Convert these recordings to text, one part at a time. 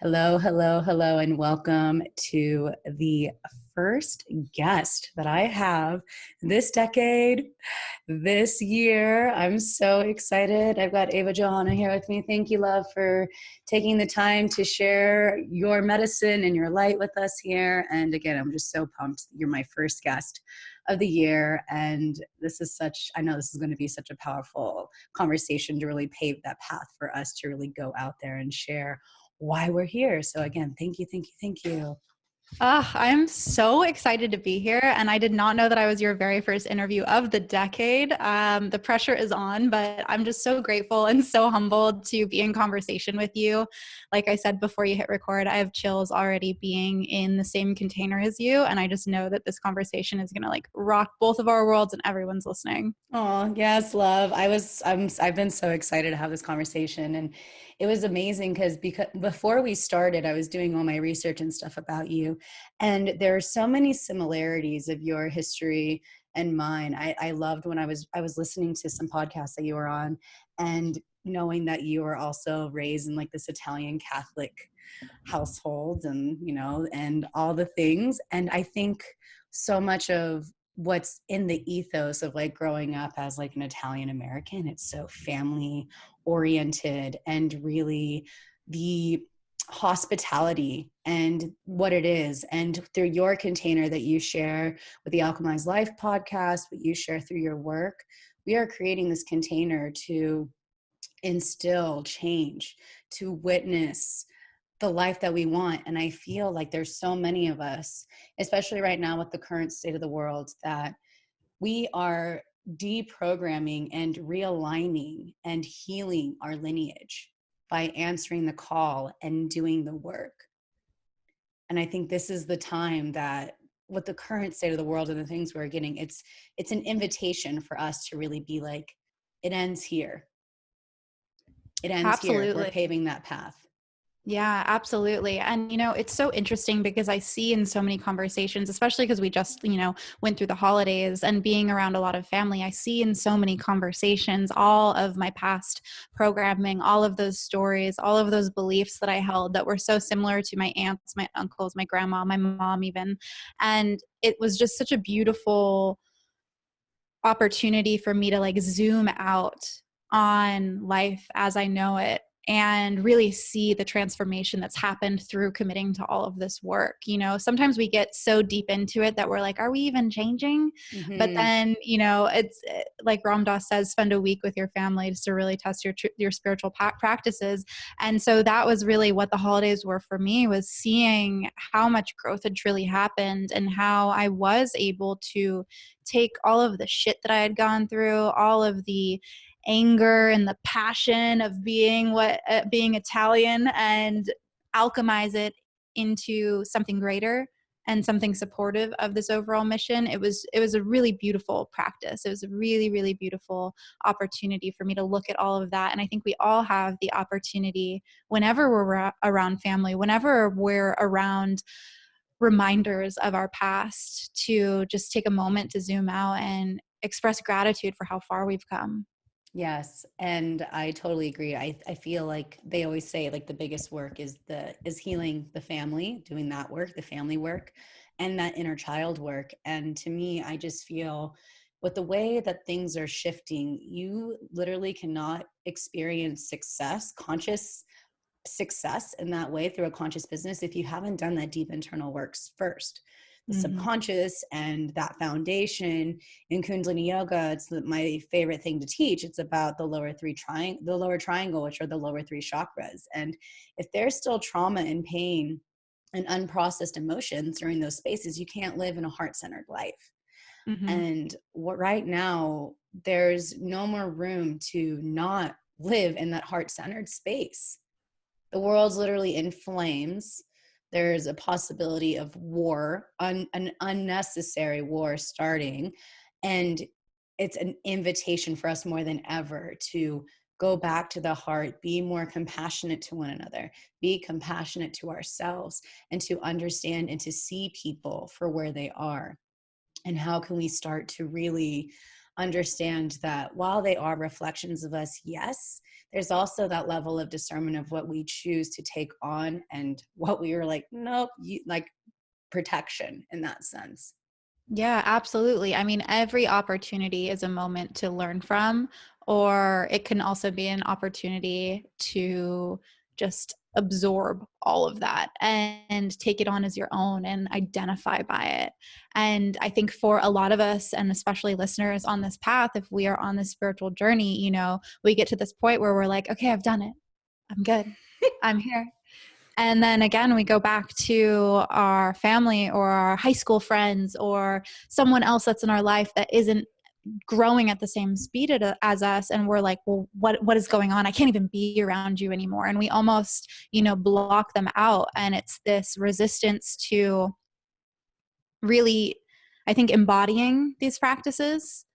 Hello, hello, hello, and welcome to the first guest that I have this decade, this year. I'm so excited. I've got Ava Johanna here with me. Thank you, love, for taking the time to share your medicine and your light with us here. And again, I'm just so pumped. You're my first guest of the year. And I know this is going to be such a powerful conversation to really pave that path for us to really go out there and share why we're here. So again, thank you, thank you, thank you. I'm so excited to be here. And I did not know that I was your very first interview of the decade. The pressure is on, but I'm just so grateful and so humbled to be in conversation with you. Like I said before you hit record, I have chills already being in the same container as you. And I just know that this conversation is going to rock both of our worlds and everyone's listening. Oh, yes, love. I've been so excited to have this conversation. And it was amazing because before we started, I was doing all my research and stuff about you. And there are so many similarities of your history and mine. I loved when I was listening to some podcasts that you were on, and knowing that you were also raised in this Italian Catholic household, and all the things. And I think so much of what's in the ethos of growing up as an Italian American, it's so family oriented, and really the hospitality and what it is. And through your container that you share with the Alchemized Life podcast, what you share through your work, we are creating this container to instill change, to witness the life that we want. And I feel like there's so many of us, especially right now with the current state of the world, that we are deprogramming and realigning and healing our lineage by answering the call and doing the work. And I think this is the time that, with the current state of the world and the things we're getting, it's an invitation for us to really be like, it ends here. It ends here. We're Absolutely. paving that path. Yeah, absolutely. And, it's so interesting because I see in so many conversations, especially because we just, went through the holidays and being around a lot of family, I see in so many conversations, all of my past programming, all of those stories, all of those beliefs that I held that were so similar to my aunts, my uncles, my grandma, my mom even. And it was just such a beautiful opportunity for me to zoom out on life as I know it and really see the transformation that's happened through committing to all of this work. Sometimes we get so deep into it that we're like, are we even changing? Mm-hmm. But then, it's like Ram Dass says, spend a week with your family just to really test your spiritual practices. And so that was really what the holidays were for me, was seeing how much growth had truly happened and how I was able to take all of the shit that I had gone through, all of the anger and the passion of being Italian, and alchemize it into something greater and something supportive of this overall mission. It was a really beautiful practice. It was a really, really beautiful opportunity for me to look at all of that. And I think we all have the opportunity whenever we're around family, whenever we're around reminders of our past, to just take a moment to zoom out and express gratitude for how far we've come. Yes. And I totally agree. I feel like they always say the biggest work is healing the family, doing that work, the family work, and that inner child work. And to me, I just feel with the way that things are shifting, you literally cannot experience conscious success in that way through a conscious business if you haven't done that deep internal works first. The subconscious and that foundation in Kundalini yoga, it's my favorite thing to teach. It's about the lower triangle, which are the lower three chakras. And if there's still trauma and pain and unprocessed emotions during those spaces, you can't live in a heart-centered life. And right now, there's no more room to not live in that heart-centered space. The world's literally in flames. There's a possibility of war, an unnecessary war starting. And it's an invitation for us more than ever to go back to the heart, be more compassionate to one another, be compassionate to ourselves, and to understand and to see people for where they are. And how can we start to really understand that while they are reflections of us, yes, there's also that level of discernment of what we choose to take on and what we were like, nope, like protection in that sense. Yeah, absolutely. I mean, every opportunity is a moment to learn from, or it can also be an opportunity to just absorb all of that and take it on as your own and identify by it. And I think for a lot of us, and especially listeners on this path, if we are on this spiritual journey, we get to this point where we're like, okay, I've done it. I'm good. I'm here. And then again, we go back to our family or our high school friends or someone else that's in our life that isn't growing at the same speed as us. And we're like, well, what is going on? I can't even be around you anymore. And we almost, block them out. And it's this resistance to really, I think, embodying these practices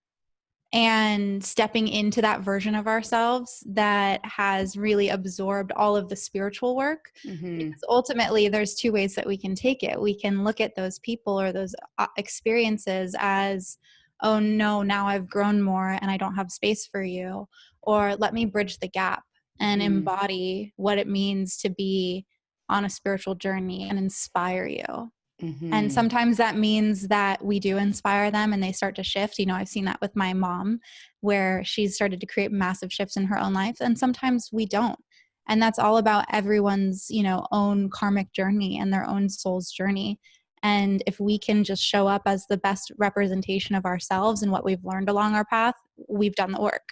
and stepping into that version of ourselves that has really absorbed all of the spiritual work. Mm-hmm. Because ultimately, there's two ways that we can take it. We can look at those people or those experiences as, oh no, now I've grown more and I don't have space for you. Or let me bridge the gap and Mm-hmm. embody what it means to be on a spiritual journey and inspire you. And Mm-hmm. sometimes that means that we do inspire them and they start to shift. I've seen that with my mom, where she's started to create massive shifts in her own life. And sometimes we don't. And that's all about everyone's, own karmic journey and their own soul's journey. And if we can just show up as the best representation of ourselves and what we've learned along our path, we've done the work.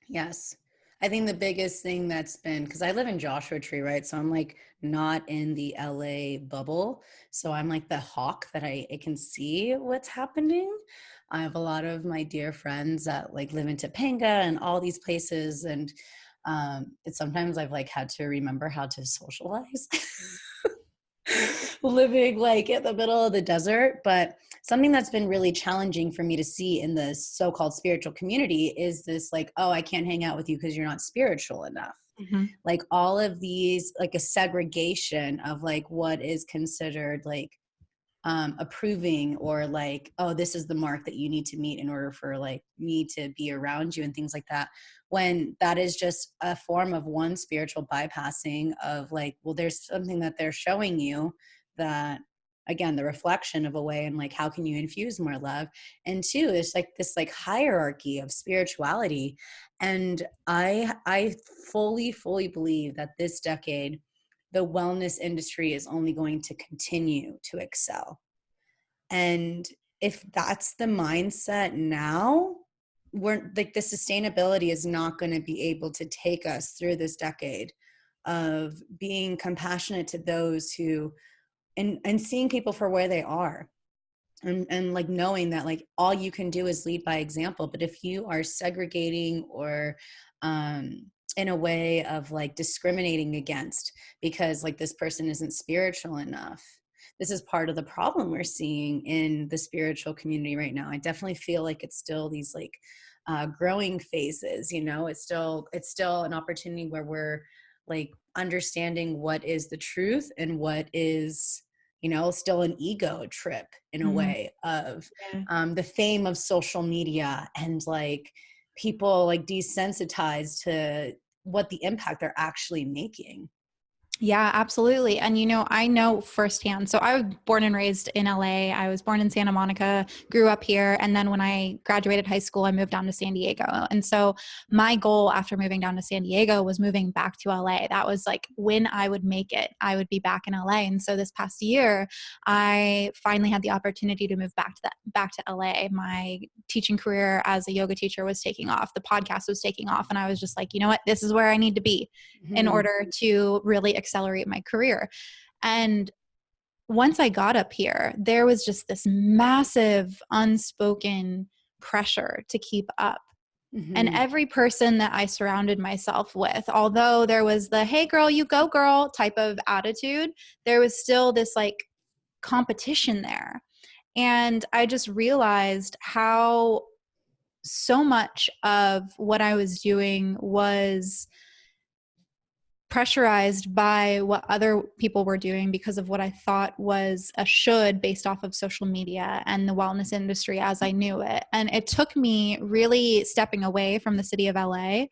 Yes. I think the biggest thing that's been, because I live in Joshua Tree, right? So I'm like not in the LA bubble. So I'm like the hawk that I can see what's happening. I have a lot of my dear friends that like live in Topanga and all these places. And it's sometimes I've like had to remember how to socialize. Living like in the middle of the desert. But something that's been really challenging for me to see in the so-called spiritual community is this like, oh, I can't hang out with you because you're not spiritual enough. Mm-hmm. Like all of these, like a segregation of like what is considered like approving or like, oh, this is the mark that you need to meet in order for like me to be around you and things like that. When that is just a form of one spiritual bypassing of like, well, there's something that they're showing you that again, the reflection of a way and like, how can you infuse more love? And two, it's like this like hierarchy of spirituality. And I fully believe that this decade, the wellness industry is only going to continue to excel. And if that's the mindset now, we're like the sustainability is not going to be able to take us through this decade of being compassionate to those who and seeing people for where they are and like knowing that like all you can do is lead by example. But if you are segregating or um in a way of like discriminating against because like this person isn't spiritual enough, this is part of the problem we're seeing in the spiritual community right now. I definitely feel like it's still these like growing phases, it's still an opportunity where we're like understanding what is the truth and what is still an ego trip in a Mm-hmm. way of Yeah. the fame of social media and like people like desensitized to what the impact they're actually making. Yeah, absolutely. And I know firsthand. So I was born and raised in LA. I was born in Santa Monica, grew up here. And then when I graduated high school, I moved down to San Diego. And so my goal after moving down to San Diego was moving back to LA. That was like when I would make it, I would be back in LA. And so this past year, I finally had the opportunity to move back to LA. My teaching career as a yoga teacher was taking off. The podcast was taking off. And I was just like, you know what? This is where I need to be in Mm-hmm. order to really accelerate my career. And once I got up here, there was just this massive unspoken pressure to keep up. And Mm-hmm. every person that I surrounded myself with, although there was the, hey girl, you go girl type of attitude, there was still this like competition there. And I just realized how so much of what I was doing was pressurized by what other people were doing because of what I thought was a should based off of social media and the wellness industry as I knew it. And it took me really stepping away from the city of LA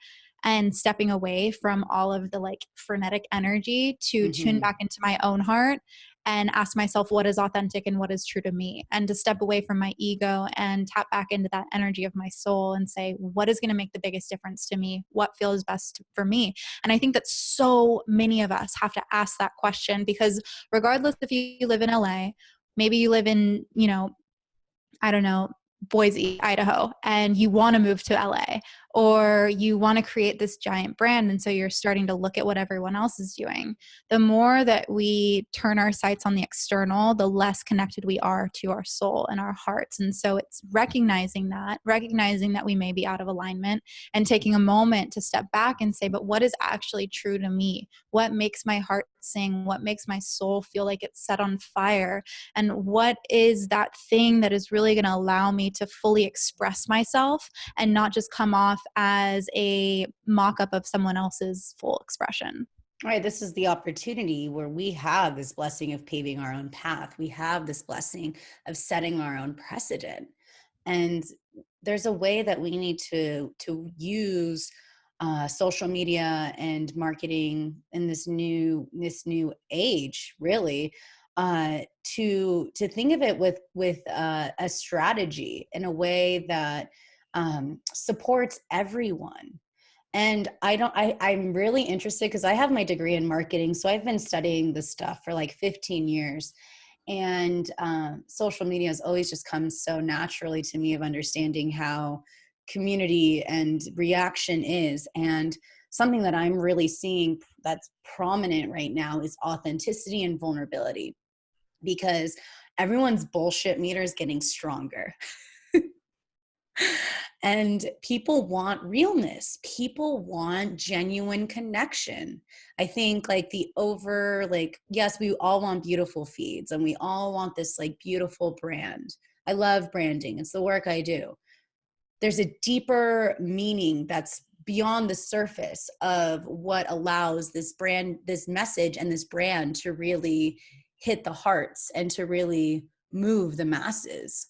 and stepping away from all of the like frenetic energy to tune Mm-hmm. back into my own heart and ask myself what is authentic and what is true to me, and to step away from my ego and tap back into that energy of my soul and say, what is going to make the biggest difference to me? What feels best for me? And I think that so many of us have to ask that question, because regardless if you live in LA, maybe you live in, I don't know, Boise, Idaho, and you want to move to LA, or you want to create this giant brand. And so you're starting to look at what everyone else is doing. The more that we turn our sights on the external, the less connected we are to our soul and our hearts. And so it's recognizing that we may be out of alignment and taking a moment to step back and say, but what is actually true to me? What makes my heart sing? What makes my soul feel like it's set on fire? And what is that thing that is really going to allow me to fully express myself and not just come off as a mock-up of someone else's full expression? All right, this is the opportunity where we have this blessing of paving our own path. We have this blessing of setting our own precedent. And there's a way that we need to use social media and marketing in this new age, really, to think of it with a strategy in a way that supports everyone. And I'm really interested because I have my degree in marketing. So I've been studying this stuff for like 15 years. And social media has always just come so naturally to me of understanding how community and reaction is. And something that I'm really seeing that's prominent right now is authenticity and vulnerability, because everyone's bullshit meter is getting stronger. And people want realness. People want genuine connection. I think like yes, we all want beautiful feeds and we all want this like beautiful brand. I love branding. It's the work I do. There's a deeper meaning that's beyond the surface of what allows this brand, this message and this brand to really hit the hearts and to really move the masses.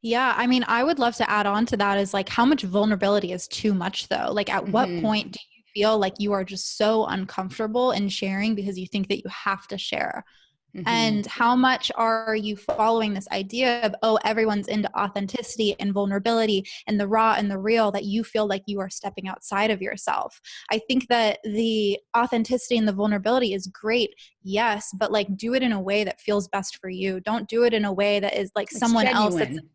Yeah, I mean, I would love to add on to that is like how much vulnerability is too much though? Like at what Mm-hmm. point do you feel like you are just so uncomfortable in sharing because you think that you have to share? Mm-hmm. And how much are you following this idea of, oh, everyone's into authenticity and vulnerability and the raw and the real, that you feel like you are stepping outside of yourself? I think that the authenticity and the vulnerability is great, yes, but like do it in a way that feels best for you. Don't do it in a way that is like It's someone else that's genuine.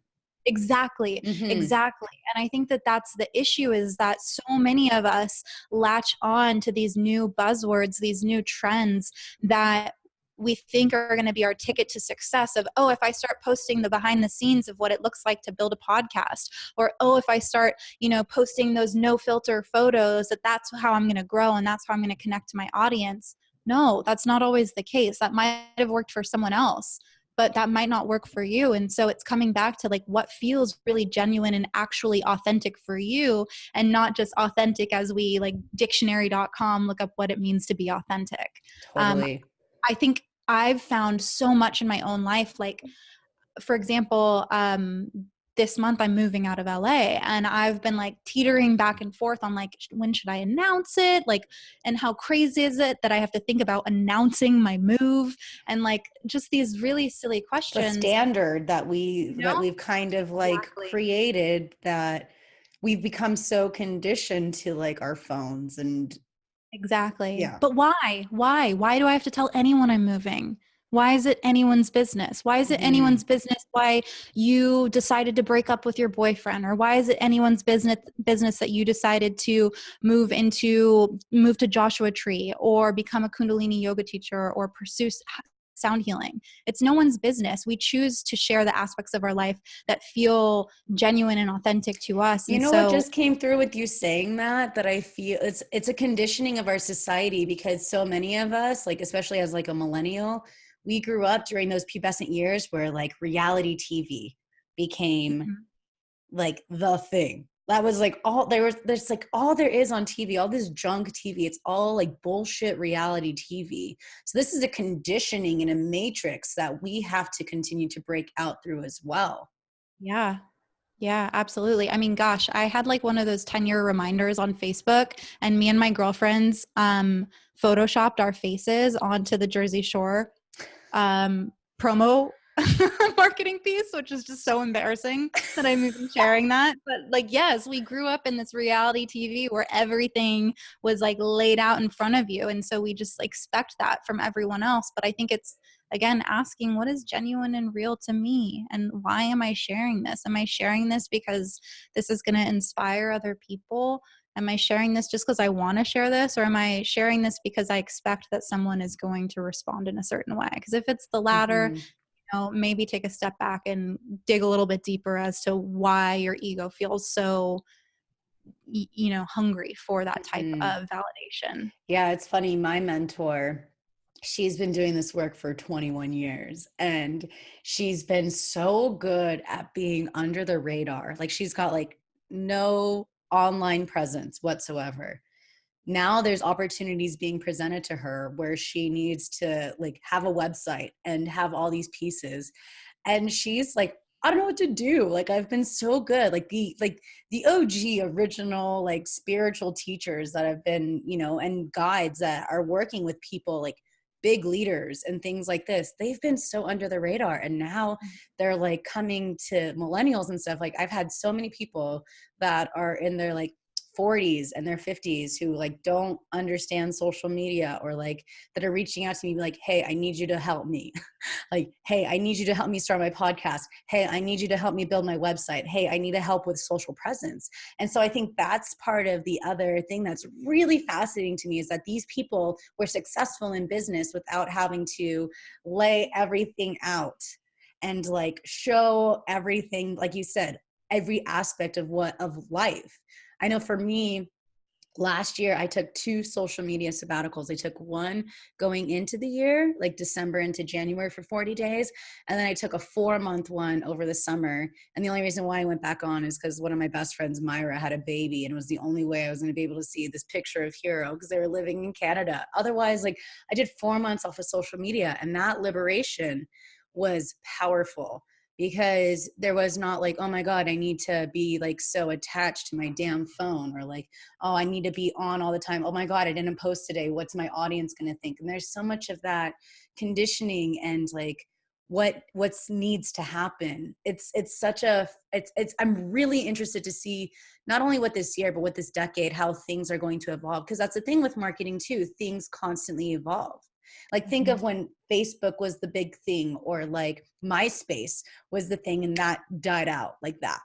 exactly, Mm-hmm. exactly. And I think that that's the issue, is that so many of us latch on to these new buzzwords, these new trends that we think are going to be our ticket to success of, oh, if I start posting the behind the scenes of what it looks like to build a podcast, or, oh, if I start, posting those no filter photos, that's how I'm going to grow and that's how I'm going to connect to my audience. No, that's not always the case. That might have worked for someone else, but that might not work for you. And so it's coming back to like what feels really genuine and actually authentic for you, and not just authentic as we like dictionary.com look up what it means to be authentic. Um, Totally. I think I've found so much in my own life, like for example, this month I'm moving out of LA, and I've been like teetering back and forth on like, when should I announce it? Like, and how crazy is it that I have to think about announcing my move? And like, just these really silly The questions, standard that you know? we've kind of like Exactly. created, that we've become so conditioned to like our phones and Exactly. yeah. But why? Why? Why do I have to tell anyone I'm moving? Why is it anyone's business? Why is it Mm-hmm. anyone's business why you decided to break up with your boyfriend? Or why is it anyone's business that you decided to move to Joshua Tree or become a Kundalini yoga teacher or pursue sound healing? It's no one's business. We choose to share the aspects of our life that feel genuine and authentic to us. You And know what so just came through with you saying that I feel it's a conditioning of our society, because so many of us, like especially as like a millennial, we grew up during those pubescent years where like reality TV became mhm. like the thing. That was like there's like all there is on TV, all this junk TV. It's all like bullshit reality TV. So this is a conditioning and a matrix that we have to continue to break out through as well. Yeah. Yeah, absolutely. I mean, gosh, I had like one of those 10-year reminders on Facebook, and me and my girlfriends photoshopped our faces onto the Jersey Shore promo marketing piece, which is just so embarrassing that I'm even sharing that. But like, yes, we grew up in this reality TV where everything was like laid out in front of you. And so we just expect that from everyone else. But I think it's, again, asking what is genuine and real to me, and why am I sharing this? Am I sharing this because this is going to inspire other people? Am I sharing this just because I want to share this, or am I sharing this because I expect that someone is going to respond in a certain way? Because if it's the latter, Mhm. maybe take a step back and dig a little bit deeper as to why your ego feels so, hungry for that type Mhm. of validation. Yeah, it's funny. My mentor, she's been doing this work for 21 years, and she's been so good at being under the radar. Like she's got like no online presence whatsoever. Now there's opportunities being presented to her where she needs to like have a website and have all these pieces, and she's like, I don't know what to do. Like I've been so good. Like the OG original like spiritual teachers that have been, and guides that are working with people like big leaders and things like this. They've been so under the radar, and now they're like coming to millennials and stuff. Like I've had so many people that are in their like 40s and their 50s who like don't understand social media, or like that are reaching out to me like, hey, I need you to help me. Like, hey, I need you to help me start my podcast. Hey, I need you to help me build my website. Hey, I need a help with social presence. And so I think that's part of the other thing that's really fascinating to me, is that these people were successful in business without having to lay everything out and like show everything, like you said, every aspect of life. I know for me, last year I took 2 social media sabbaticals. I took one going into the year, like December into January for 40 days. And then I took a 4-month one over the summer. And the only reason why I went back on is because one of my best friends, Myra, had a baby. And it was the only way I was going to be able to see this picture of Hero, because they were living in Canada. Otherwise, like I did 4 months off of social media, and that liberation was powerful, because there was not like, oh my God, I need to be like so attached to my damn phone, or like, oh, I need to be on all the time. Oh my God, I didn't post today. What's my audience going to think? And there's so much of that conditioning and like what's needs to happen. It's such a it's I'm really interested to see not only what this year, but what this decade, how things are going to evolve. Because that's the thing with marketing too. Things constantly evolve. Like think Mhm. of when Facebook was the big thing, or like MySpace was the thing and that died out like that.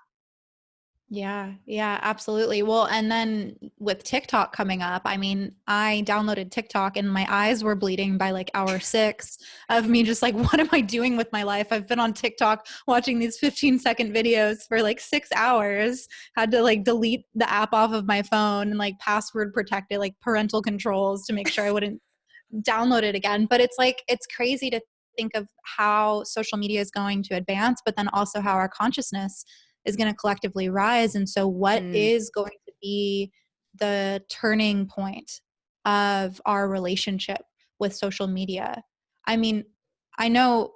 Yeah, yeah, absolutely. Well, and then with TikTok coming up, I mean, I downloaded TikTok and my eyes were bleeding by like hour 6 of me just like, what am I doing with my life? I've been on TikTok watching these 15-second videos for like 6 hours, had to like delete the app off of my phone and like password protect it, like parental controls to make sure I wouldn't download it again. But it's like, it's crazy to think of how social media is going to advance, but then also how our consciousness is going to collectively rise. And so, what Mm, is going to be the turning point of our relationship with social media? I mean, I know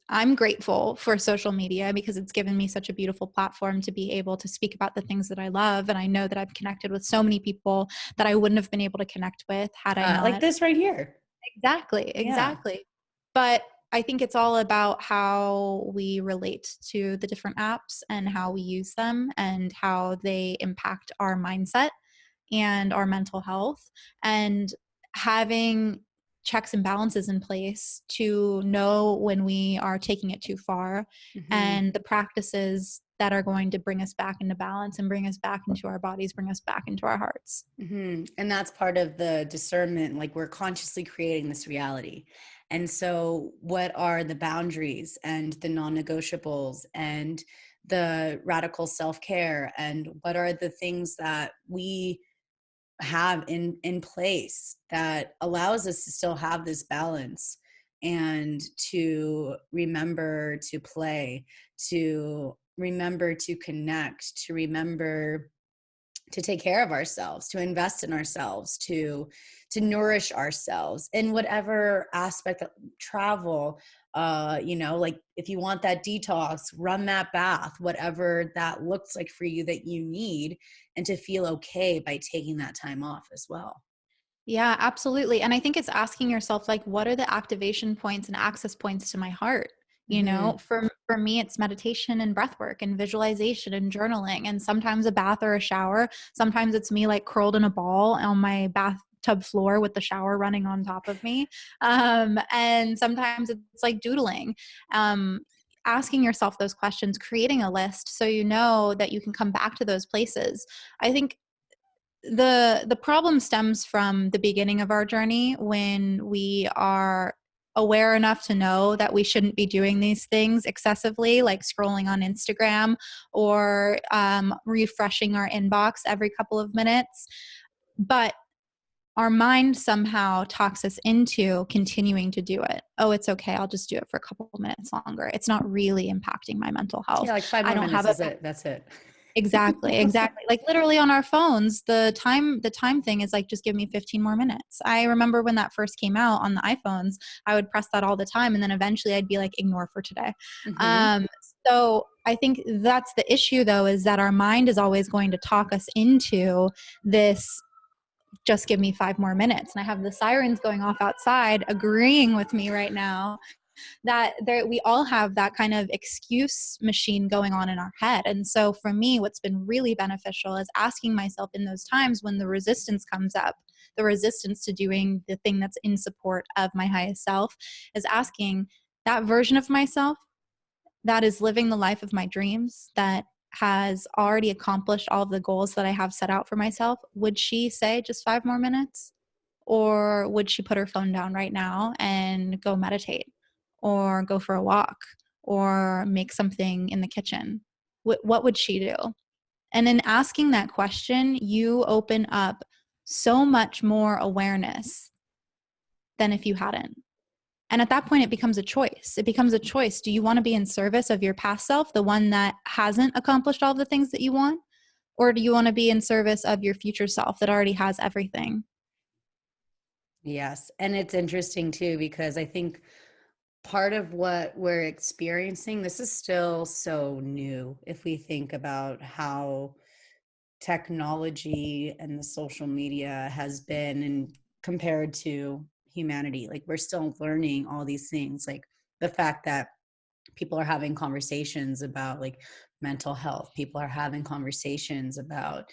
I'm grateful for social media because it's given me such a beautiful platform to be able to speak about the things that I love. And I know that I've connected with so many people that I wouldn't have been able to connect with had I like not. this right here. Exactly, Yeah. exactly. But I think it's all about how we relate to the different apps and how we use them and how they impact our mindset and our mental health, and having checks and balances in place to know when we are taking it too far, Hmm. and the practices that are going to bring us back into balance and bring us back into our bodies, bring us back into our hearts. And that's part of the discernment. Like we're consciously creating this reality. And so, what are the boundaries and the non negotiables and the radical self care? And what are the things that we have in place that allows us to still have this balance, and to remember to play, to remember to connect, to remember to take care of ourselves, to invest in ourselves, to nourish ourselves in whatever aspect of travel, like if you want that detox, run that bath, whatever that looks like for you that you need, and to feel okay by taking that time off as well. Yeah, absolutely. And I think it's asking yourself, like, what are the activation points and access points to my heart? You know, Mm-hmm. for me, it's meditation and breath work and visualization and journaling, and sometimes a bath or a shower. Sometimes it's me like curled in a ball on my bathtub floor with the shower running on top of me. And sometimes it's like doodling. Um, Asking yourself those questions, creating a list so you know that you can come back to those places. I think the problem stems from the beginning of our journey when we are aware enough to know that we shouldn't be doing these things excessively, like scrolling on Instagram or refreshing our inbox every couple of minutes. But our mind somehow talks us into continuing to do it. Oh, it's okay. I'll just do it for a couple of minutes longer. It's not really impacting my mental health. Yeah, like five I more don't minutes have a is it. That's it. Exactly, exactly. Like literally on our phones, the time thing is like, just give me 15 more minutes. I remember when that first came out on the iPhones, I would press that all the time. And then eventually I'd be like, ignore for today. Mm-hmm. Um, so I think that's the issue though, is that our mind is always going to talk us into this, just give me 5 more minutes. And I have the sirens going off outside agreeing with me right now that there, we all have that kind of excuse machine going on in our head. And so for me, what's been really beneficial is asking myself in those times when the resistance comes up, the resistance to doing the thing that's in support of my highest self, is asking that version of myself that is living the life of my dreams, that has already accomplished all of the goals that I have set out for myself, would she say just 5 more minutes? Or would she put her phone down right now and go meditate or go for a walk or make something in the kitchen? What would she do? And in asking that question, you open up so much more awareness than if you hadn't. And at that point, it becomes a choice. It becomes a choice. Do you want to be in service of your past self, the one that hasn't accomplished all the things that you want? Or do you want to be in service of your future self that already has everything? Yes. And it's interesting too, because I think part of what we're experiencing, this is still so new if we think about how technology and the social media has been and compared to humanity. Like we're still learning all these things, like the fact that people are having conversations about like mental health, people are having conversations about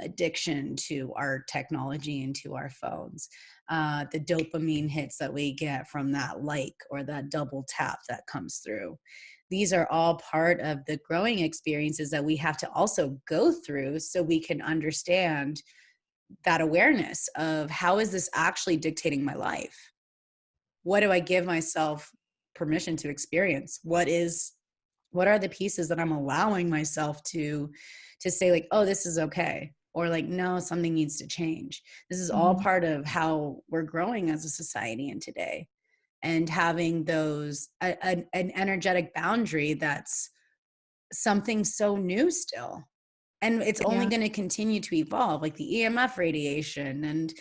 addiction to our technology and to our phones, the dopamine hits that we get from that like or that double tap that comes through. These are all part of the growing experiences that we have to also go through so we can understand that awareness of how is this actually dictating my life. What do I give myself permission to experience? What are the pieces that I'm allowing myself to say like, oh, this is okay, or like, no, something needs to change. This is all Mhm. part of how we're growing as a society in today, and having those an energetic boundary that's something so new still, and it's only Yeah. going to continue to evolve, like the EMF radiation and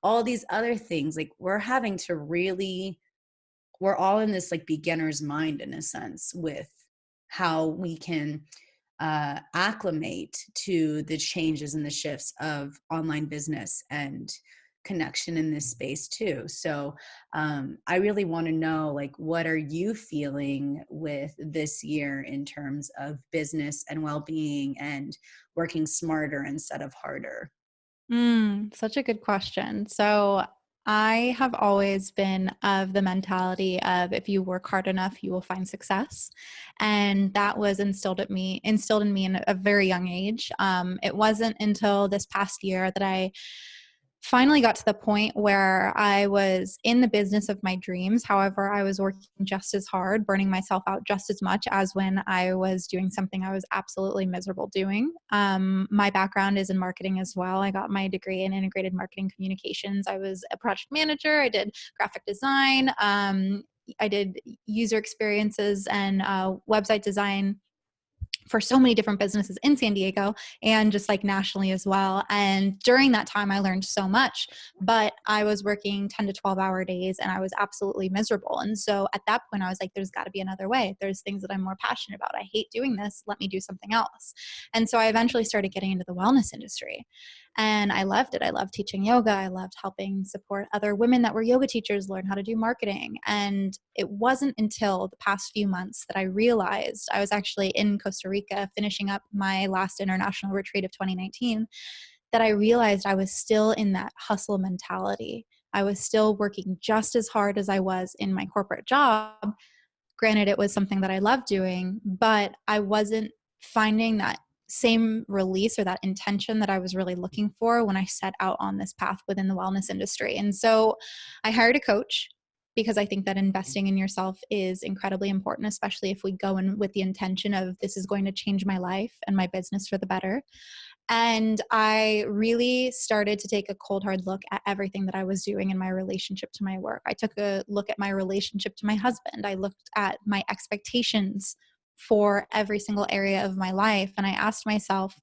all these other things. Like we're all in this like beginner's mind in a sense with how we can acclimate to the changes and the shifts of online business and connection in this space too. So I really want to know, like, what are you feeling with this year in terms of business and well-being and working smarter instead of harder? Such a good question. So I have always been of the mentality of, if you work hard enough, you will find success. And that was instilled in me in a very young age. It wasn't until this past year that I finally got to the point where I was in the business of my dreams. However, I was working just as hard, burning myself out just as much as when I was doing something I was absolutely miserable doing. My background is in marketing as well. I got my degree in integrated marketing communications. I was a project manager. I did graphic design. I did user experiences and website design. for so many different businesses in San Diego and just like nationally as well. And during that time, I learned so much, but I was working 10 to 12-hour days and I was absolutely miserable. And so at that point, I was like, there's got to be another way. There's things that I'm more passionate about. I hate doing this. Let me do something else. And so I eventually started getting into the wellness industry. And I loved it. I loved teaching yoga. I loved helping support other women that were yoga teachers learn how to do marketing. And it wasn't until the past few months that I realized I was actually in Costa Rica finishing up my last international retreat of 2019 that I realized I was still in that hustle mentality. I was still working just as hard as I was in my corporate job. Granted, it was something that I loved doing, but I wasn't finding that same release or that intention that I was really looking for when I set out on this path within the wellness industry. And so I hired a coach because I think that investing in yourself is incredibly important, especially if we go in with the intention of this is going to change my life and my business for the better. And I really started to take a cold, hard look at everything that I was doing in my relationship to my work. I took a look at my relationship to my husband. I looked at my expectations for every single area of my life. And I asked myself,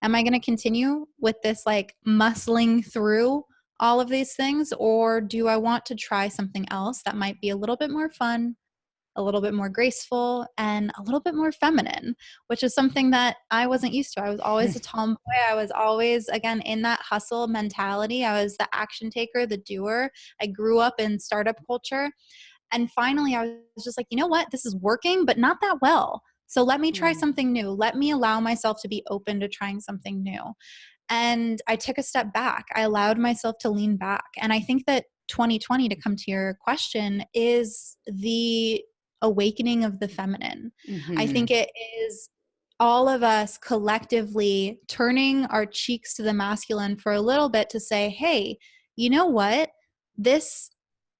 am I going to continue with this like muscling through all of these things? Or do I want to try something else that might be a little bit more fun, a little bit more graceful, and a little bit more feminine, which is something that I wasn't used to. I was always a tomboy. I was always, again, in that hustle mentality. I was the action taker, the doer. I grew up in startup culture. And finally, I was just like, you know what? This is working, but not that well. So let me try Mm. something new. Let me allow myself to be open to trying something new. And I took a step back. I allowed myself to lean back. And I think that 2020, to come to your question, is the awakening of the feminine. I Hmm. think it is all of us collectively turning our cheeks to the masculine for a little bit to say, hey, you know what? This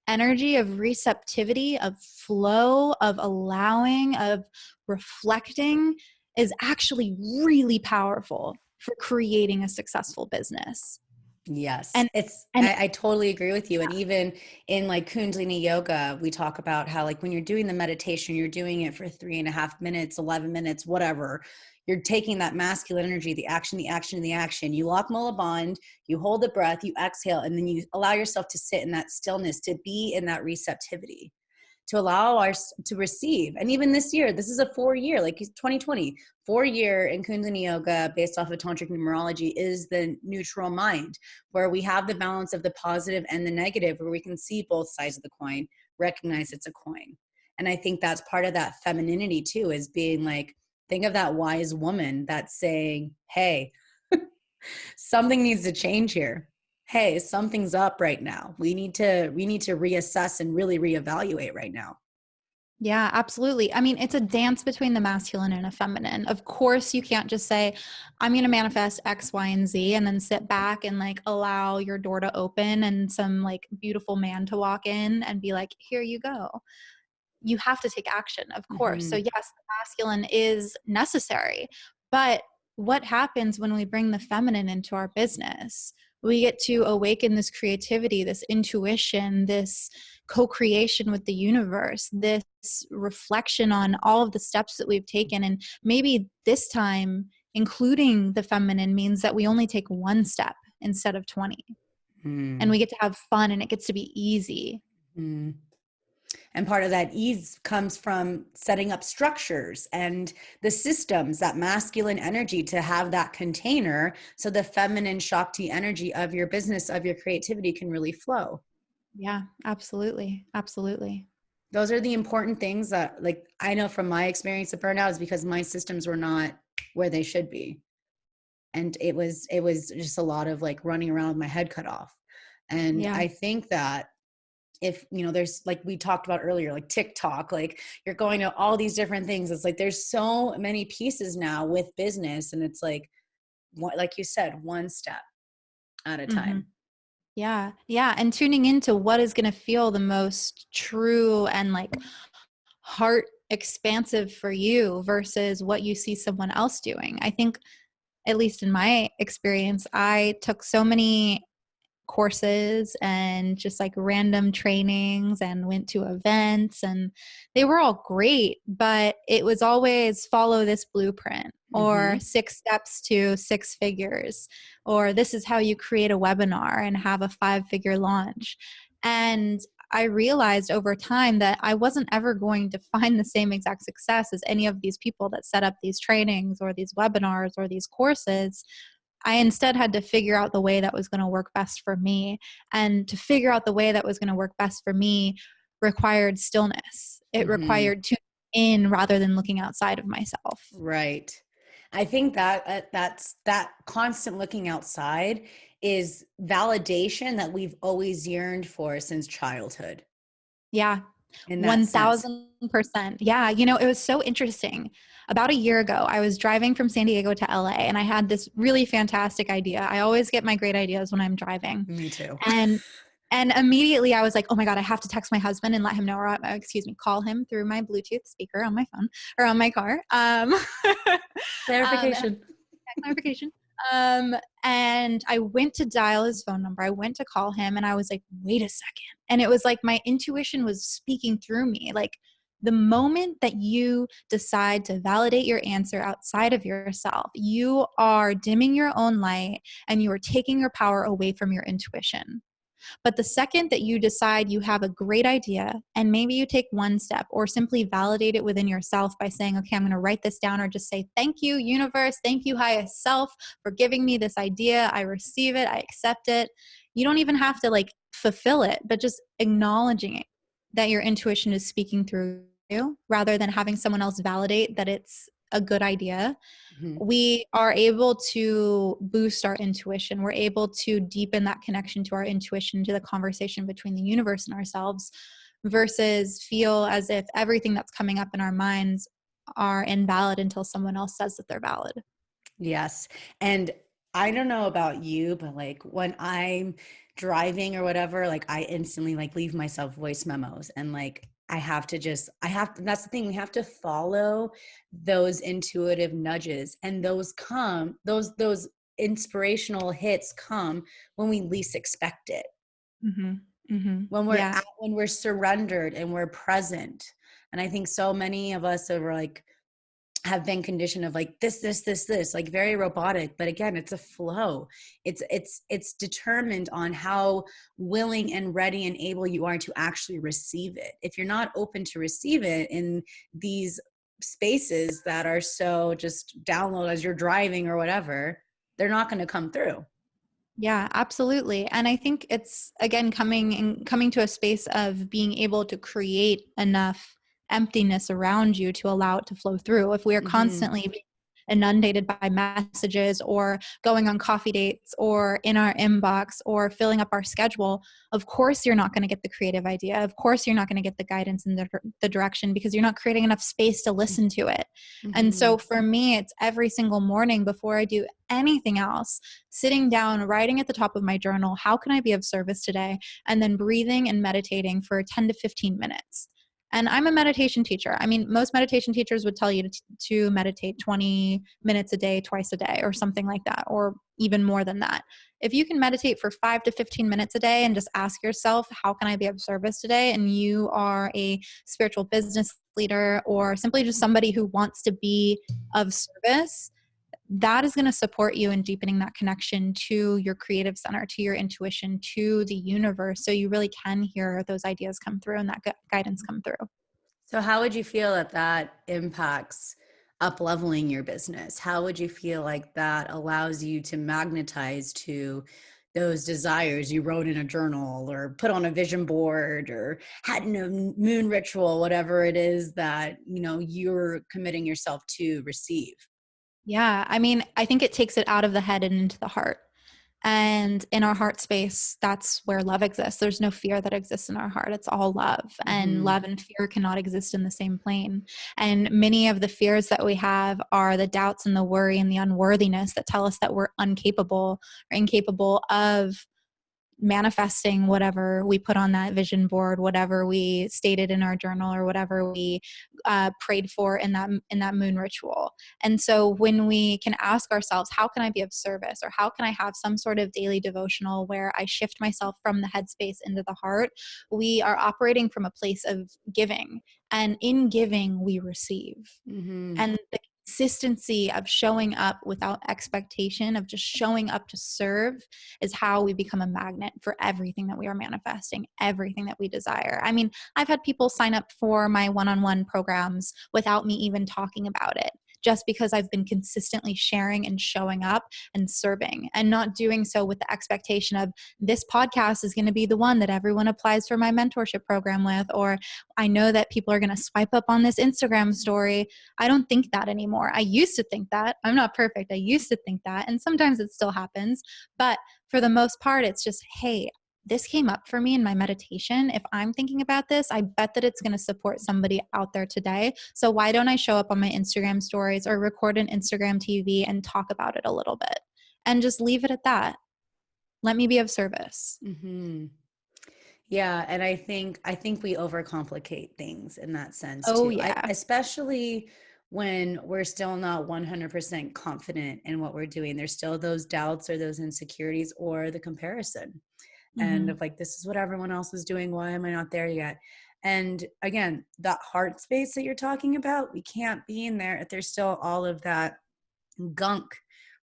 energy of receptivity, of flow, of allowing, of reflecting is actually really powerful for creating a successful business. Yes, And and I totally agree with you. And even in like Kundalini yoga, we talk about how like when you're doing the meditation, you're doing it for 3.5 minutes, 11 minutes, whatever. You're taking that masculine energy, the action, the action, the action. You lock Mula Bond, you hold the breath, you exhale, and then you allow yourself to sit in that stillness, to be in that receptivity, to allow us to receive. And even this year, this is a 4 year, like 2020, 4 year in Kundalini yoga based off of tantric numerology is the neutral mind, where we have the balance of the positive and the negative, where we can see both sides of the coin, recognize it's a coin. And I think that's part of that femininity too, is being like, think of that wise woman that's saying, hey, something needs to change here. Hey, something's up right now. We need to reassess and really reevaluate right now. yeah, absolutely. I mean, it's a dance between the masculine and a feminine. Of course, you can't just say, I'm going to manifest X, Y, and Z, and then sit back and like allow your door to open and some like beautiful man to walk in and be like, here you go. You have to take action, of course. So Mm-hmm. yes, the masculine is necessary. But what happens when we bring the feminine into our business? We get to awaken this creativity, this intuition, this co-creation with the universe, this reflection on all of the steps that we've taken. And maybe this time, including the feminine means that we only take one step instead of 20. And we get to have fun and it gets to be easy. Mm-hmm. And part of that ease comes from setting up structures and the systems, that masculine energy, to have that container so the feminine Shakti energy of your business, of your creativity, can really flow. Yeah, absolutely. Absolutely. Those are the important things that, like, I know from my experience of burnout is because my systems were not where they should be. And it was just a lot of like running around with my head cut off. And Yeah. I think that if there's, like we talked about earlier, like TikTok, like you're going to all these different things, it's like there's so many pieces now with business, and it's like like you said, one step at a Hmm. time. Yeah. Yeah. And tuning into what is going to feel the most true and like heart expansive for you versus what you see someone else doing. I think, at least in my experience, I took so many courses and just like random trainings and went to events, and they were all great, but it was always follow this blueprint or Mm-hmm. 6 steps to 6 figures, or this is how you create a webinar and have a 5-figure launch. And I realized over time that I wasn't ever going to find the same exact success as any of these people that set up these trainings or these webinars or these courses. I instead had to figure out the way that was going to work best for me. And to figure out the way that was going to work best for me required stillness. It Mm-hmm. required tuning in rather than looking outside of myself. Right. I think that that's that constant looking outside is validation that we've always yearned for since childhood Yeah. in that sense. 1000%. Yeah. It was so interesting. About a year ago, I was driving from San Diego to LA and I had this really fantastic idea. I always get my great ideas when I'm driving. Me too. And and immediately I was like, oh my God, I have to text my husband and let him know, or call him through my Bluetooth speaker on my phone or on my car. Clarification. Clarification. Um, and I went to dial his phone number. I went to call him and I was like, wait a second. And it was like my intuition was speaking through me. Like the moment that you decide to validate your answer outside of yourself, you are dimming your own light and you are taking your power away from your intuition. But the second that you decide you have a great idea and maybe you take one step or simply validate it within yourself by saying, okay, I'm going to write this down, or just say, thank you, universe. Thank you, highest self, for giving me this idea. I receive it. I accept it. You don't even have to like fulfill it, but just acknowledging it, that your intuition is speaking through you rather than having someone else validate that it's a good idea. Mhm. We are able to boost our intuition. We're able to deepen that connection to our intuition, to the conversation between the universe and ourselves, versus feel as if everything that's coming up in our minds are invalid until someone else says that they're valid. Yes. And I don't know about you, but like when I'm driving or whatever, like I instantly like leave myself voice memos and like that's the thing. We have to follow those intuitive nudges, and those inspirational hits come when we least expect it. Mm-hmm. Mm-hmm. Yeah. When we're surrendered and we're present. And I think so many of us are like, have been conditioned of like this, like very robotic. But again, it's a flow. It's determined on how willing and ready and able you are to actually receive it. If you're not open to receive it in these spaces that are so just download as you're driving or whatever, they're not going to come through. Yeah, absolutely. And I think it's again coming to a space of being able to create enough emptiness around you to allow it to flow through. If we are Mm-hmm. constantly being inundated by messages or going on coffee dates or in our inbox or filling up our schedule, of course you're not going to get the creative idea. Of course you're not going to get the guidance in the direction, because you're not creating enough space to listen to it. And Mm-hmm. so for me, it's every single morning before I do anything else, sitting down, writing at the top of my journal, how can I be of service today? And then breathing and meditating for 10 to 15 minutes. And I'm a meditation teacher. I mean, most meditation teachers would tell you to meditate 20 minutes a day, twice a day, or something like that, or even more than that. If you can meditate for 5 to 15 minutes a day and just ask yourself, how can I be of service today? And you are a spiritual business leader or simply just somebody who wants to be of service, that is going to support you in deepening that connection to your creative center, to your intuition, to the universe. So you really can hear those ideas come through and that guidance come through. So how would you feel that that impacts up leveling your business? How would you feel like that allows you to magnetize to those desires you wrote in a journal or put on a vision board or had in a moon ritual, whatever it is that, you're committing yourself to receive? Yeah. I mean, I think it takes it out of the head and into the heart. And in our heart space, that's where love exists. There's no fear that exists in our heart. It's all love. And Mm-hmm. love and fear cannot exist in the same plane. And many of the fears that we have are the doubts and the worry and the unworthiness that tell us that we're incapable of manifesting whatever we put on that vision board, whatever we stated in our journal, or whatever we prayed for in that moon ritual. And so when we can ask ourselves, how can I be of service, or how can I have some sort of daily devotional where I shift myself from the headspace into the heart, we are operating from a place of giving, and in giving we receive. Mm-hmm. And the consistency of showing up without expectation, of just showing up to serve, is how we become a magnet for everything that we are manifesting, everything that we desire. I mean, I've had people sign up for my one-on-one programs without me even talking about it, just because I've been consistently sharing and showing up and serving, and not doing so with the expectation of, this podcast is going to be the one that everyone applies for my mentorship program with, or I know that people are going to swipe up on this Instagram story. I don't think that anymore. I used to think that. I'm not perfect. I used to think that. And sometimes it still happens. But for the most part, it's just, hey, this came up for me in my meditation. If I'm thinking about this, I bet that it's going to support somebody out there today. So why don't I show up on my Instagram stories or record an Instagram TV and talk about it a little bit, and just leave it at that? Let me be of service. Mm-hmm. Yeah, and I think we overcomplicate things in that sense Oh, too. I yeah. especially when we're still not 100% confident in what we're doing. There's still those doubts or those insecurities or the comparison. And Mm-hmm. of like, this is what everyone else is doing. Why am I not there yet? And again, that heart space that you're talking about, we can't be in there if there's still all of that gunk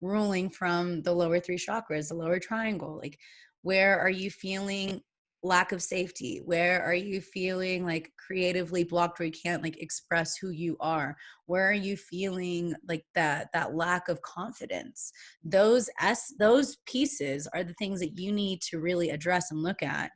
ruling from the lower three chakras, the lower triangle. Like, where are you feeling lack of safety? Where are you feeling like creatively blocked where you can't like express who you are? Where are you feeling like that lack of confidence? Those pieces are the things that you need to really address and look at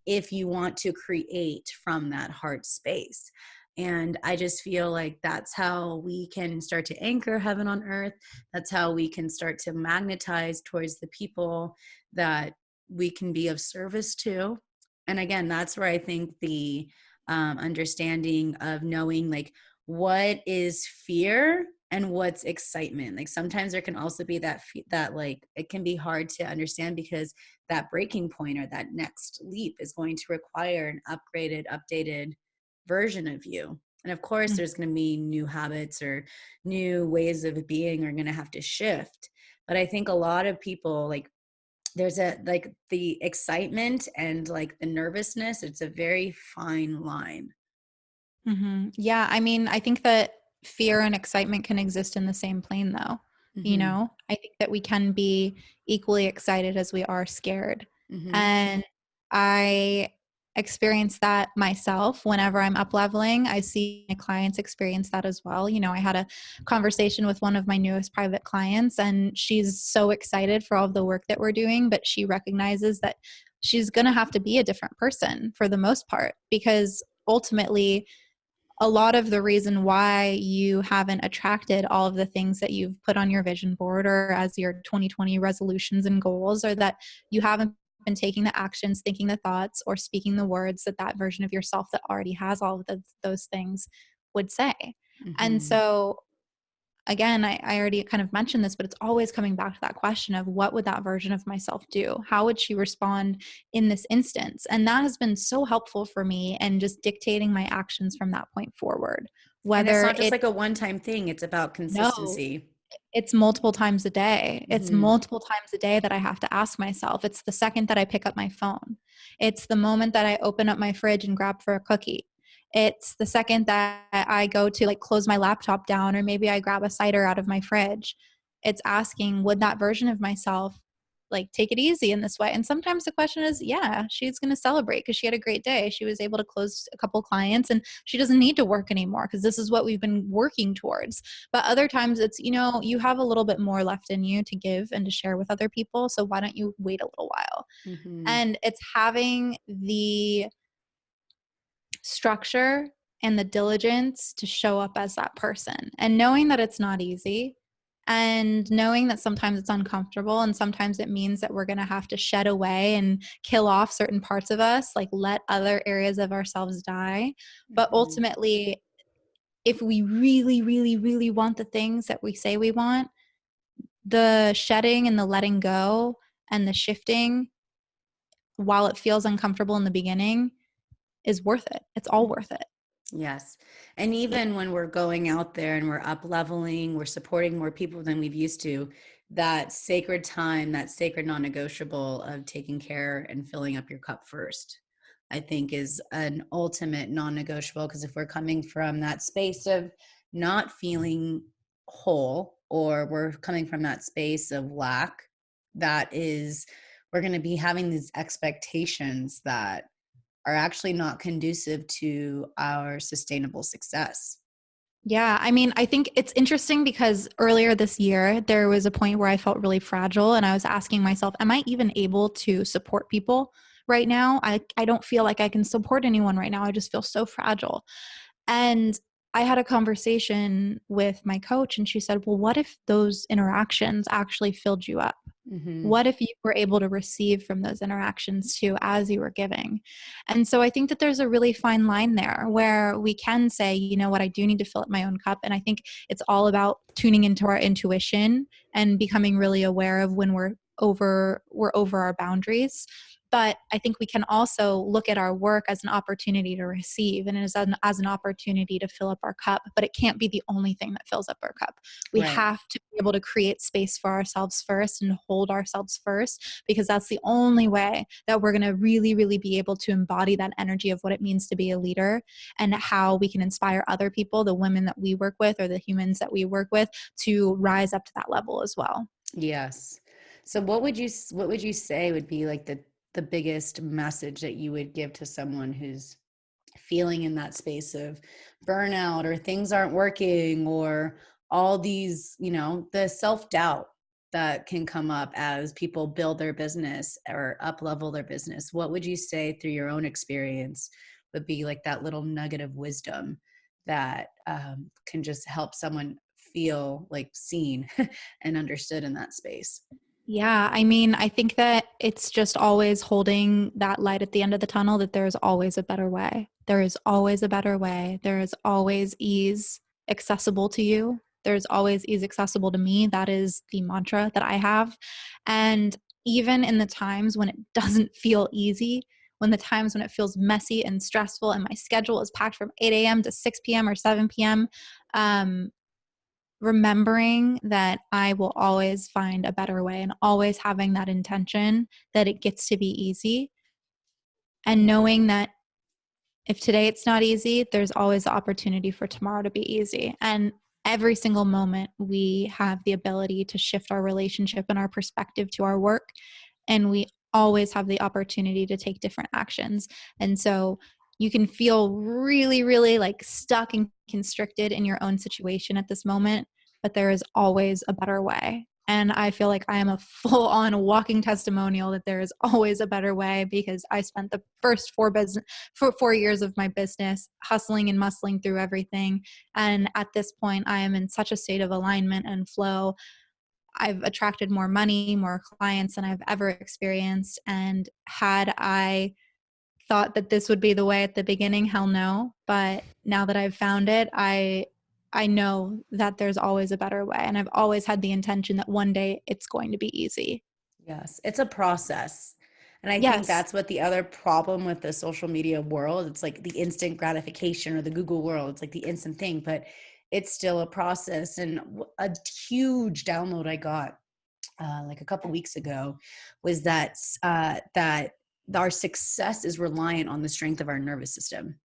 if you want to create from that heart space. And I just feel like that's how we can start to anchor heaven on earth. That's how we can start to magnetize towards the people that we can be of service to. And again, that's where I think the understanding of knowing like what is fear and what's excitement. Like sometimes there can also be that like it can be hard to understand because that breaking point or that next leap is going to require an upgraded, updated version of you. And of course, there's going to be new habits or new ways of being are going to have to shift. But I think a lot of people like there's a like the excitement and like the nervousness, it's a very fine line. Mm-hmm. Yeah, I mean, I think that fear and excitement can exist in the same plane, though. You Mm-hmm. know, I think that we can be equally excited as we are scared. Mm-hmm. And I experience that myself whenever I'm up leveling. I see my clients experience that as well. You know, I had a conversation with one of my newest private clients, and she's so excited for all of the work that we're doing, but she recognizes that she's going to have to be a different person for the most part, because ultimately, a lot of the reason why you haven't attracted all of the things that you've put on your vision board or as your 2020 resolutions and goals are that you haven't been taking the actions, thinking the thoughts, or speaking the words that that version of yourself that already has all of those things would say. And Mm-hmm. so again, I already kind of mentioned this, but it's always coming back to that question of, what would that version of myself do? How would she respond in this instance? And that has been so helpful for me, and just dictating my actions from that point forward. And it's Whether not just it, like a one-time thing, it's about no, consistency. it's multiple times a day. It's Mm-hmm. multiple times a day that I have to ask myself. It's the second that I pick up my phone. It's the moment that I open up my fridge and grab for a cookie. It's the second that I go to like close my laptop down, or maybe I grab a cider out of my fridge. It's asking, would that version of myself like take it easy in this way? And sometimes the question is, yeah, she's going to celebrate because she had a great day. She was able to close a couple clients and she doesn't need to work anymore because this is what we've been working towards. But other times it's, you know, you have a little bit more left in you to give and to share with other people. So why don't you wait a little while? Mm-hmm. And it's having the structure and the diligence to show up as that person, and knowing that it's not easy, and knowing that sometimes it's uncomfortable, and sometimes it means that we're going to have to shed away and kill off certain parts of us, like let other areas of ourselves die. But Mm-hmm. ultimately, if we really, really, really want the things that we say we want, the shedding and the letting go and the shifting while it feels uncomfortable in the beginning, is worth it. It's all worth it. Yes. And even when we're going out there and we're up leveling, we're supporting more people than we've used to, that sacred time, that sacred non-negotiable of taking care and filling up your cup first, I think is an ultimate non-negotiable. Because if we're coming from that space of not feeling whole, or we're coming from that space of lack, that is, we're going to be having these expectations that are actually not conducive to our sustainable success. Yeah, I mean, I think it's interesting because earlier this year, there was a point where I felt really fragile and I was asking myself, am I even able to support people right now? I don't feel like I can support anyone right now. I just feel so fragile. And I had a conversation with my coach and she said, well, what if those interactions actually filled you up? Mm-hmm. What if you were able to receive from those interactions too as you were giving? And so I think that there's a really fine line there where we can say, you know what, I do need to fill up my own cup. And I think it's all about tuning into our intuition and becoming really aware of when we're over our boundaries. But I think we can also look at our work as an opportunity to receive and as an opportunity to fill up our cup. But it can't be the only thing that fills up our cup. We Right. have to be able to create space for ourselves first and hold ourselves first, because that's the only way that we're going to really, really be able to embody that energy of what it means to be a leader and how we can inspire other people, the women that we work with or the humans that we work with, to rise up to that level as well. Yes. So what would you say would be like the biggest message that you would give to someone who's feeling in that space of burnout, or things aren't working, or all these, the self-doubt that can come up as people build their business or up level their business? What would you say through your own experience would be like that little nugget of wisdom that can just help someone feel like seen and understood in that space? Yeah, I mean, I think that it's just always holding that light at the end of the tunnel that there's always a better way. There is always a better way. There is always ease accessible to you. There's always ease accessible to me. That is the mantra that I have. And even in the times when it doesn't feel easy, when the times when it feels messy and stressful and my schedule is packed from 8 a.m. to 6 p.m. or 7 p.m., um, remembering that I will always find a better way and always having that intention that it gets to be easy, and knowing that if today it's not easy, there's always the opportunity for tomorrow to be easy. And every single moment, we have the ability to shift our relationship and our perspective to our work. And we always have the opportunity to take different actions. And so you can feel really, really like stuck and constricted in your own situation at this moment, but there is always a better way. And I feel like I am a full on walking testimonial that there is always a better way, because I spent the first for 4 years of my business hustling and muscling through everything. And at this point, I am in such a state of alignment and flow. I've attracted more money, more clients than I've ever experienced. And had I thought that this would be the way at the beginning, hell no. But now that I've found it, I know that there's always a better way. And I've always had the intention that one day it's going to be easy. Yes, it's a process. And I think Yes. that's what the other problem with the social media world, it's like the instant gratification, or the Google world, it's like the instant thing, but it's still a process. And a huge download I got like a couple weeks ago was that our success is reliant on the strength of our nervous system.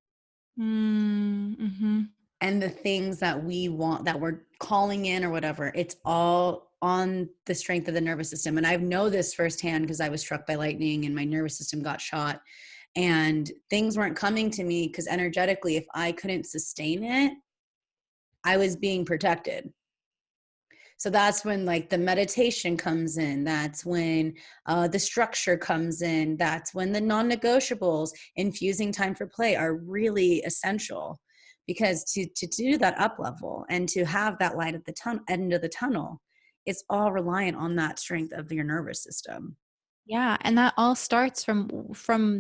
Mm-hmm. And the things that we want, that we're calling in or whatever, it's all on the strength of the nervous system. And I know this firsthand because I was struck by lightning and my nervous system got shot, and things weren't coming to me because energetically, if I couldn't sustain it, I was being protected. So that's when like the meditation comes in. That's when the structure comes in. That's when the non-negotiables, infusing time for play, are really essential. Because to do that up level and to have that light at the end of the tunnel, it's all reliant on that strength of your nervous system. Yeah, and that all starts from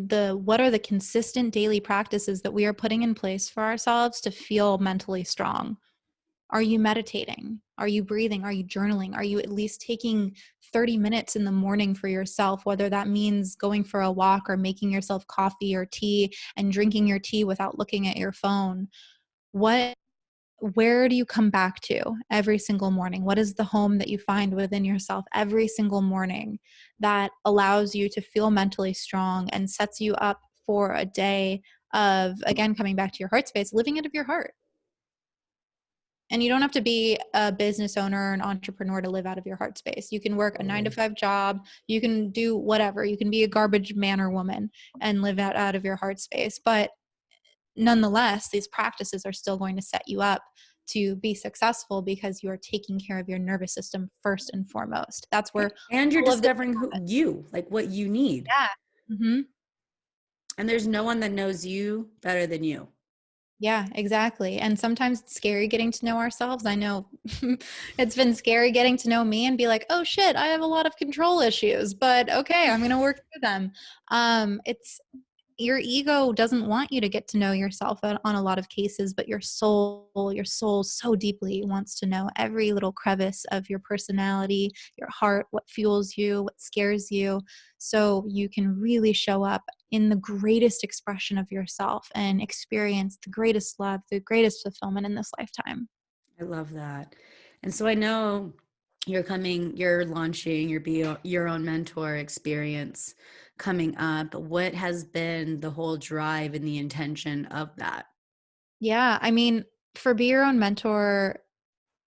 the what are the consistent daily practices that we are putting in place for ourselves to feel mentally strong. Are you meditating? Are you breathing? Are you journaling? Are you at least taking 30 minutes in the morning for yourself, whether that means going for a walk or making yourself coffee or tea and drinking your tea without looking at your phone? What Where do you come back to every single morning? What is the home that you find within yourself every single morning that allows you to feel mentally strong and sets you up for a day of, again, coming back to your heart space, living out of your heart? And you don't have to be a business owner or an entrepreneur to live out of your heart space. You can work a 9 to 5 job. You can do whatever. You can be a garbage man or woman and live out of your heart space. But nonetheless, these practices are still going to set you up to be successful because you are taking care of your nervous system first and foremost. That's where And you're all of this discovering who you, like what you need. yeah. Hmm. And there's no one that knows you better than you. Yeah, exactly. And sometimes it's scary getting to know ourselves. I know it's been scary getting to know me and be like, oh shit, I have a lot of control issues, but okay, I'm going to work through them. It's Your ego doesn't want you to get to know yourself on a lot of cases, but your soul so deeply wants to know every little crevice of your personality, your heart, what fuels you, what scares you, so you can really show up in the greatest expression of yourself and experience the greatest love, the greatest fulfillment in this lifetime. I love that. And so I know you're launching your Be Your Own Mentor experience coming up. What has been the whole drive and the intention of that? Yeah, I mean, for Be Your Own Mentor,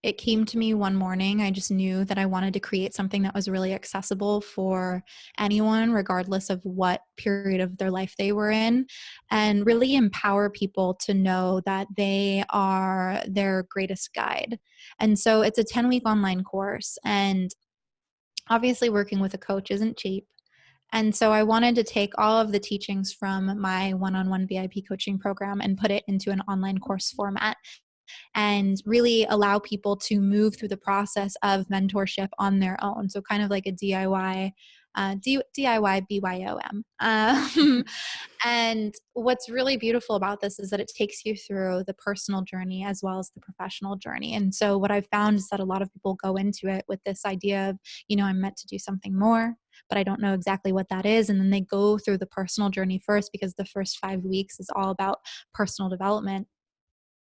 it came to me one morning. I just knew that I wanted to create something that was really accessible for anyone, regardless of what period of their life they were in, and really empower people to know that they are their greatest guide. And so it's a 10-week online course. And obviously, working with a coach isn't cheap. And so I wanted to take all of the teachings from my one-on-one VIP coaching program and put it into an online course format and really allow people to move through the process of mentorship on their own. So kind of like a DIY, DIY BYOM. And what's really beautiful about this is that it takes you through the personal journey as well as the professional journey. And so what I've found is that a lot of people go into it with this idea of, I'm meant to do something more, but I don't know exactly what that is. And then they go through the personal journey first because the first 5 weeks is all about personal development.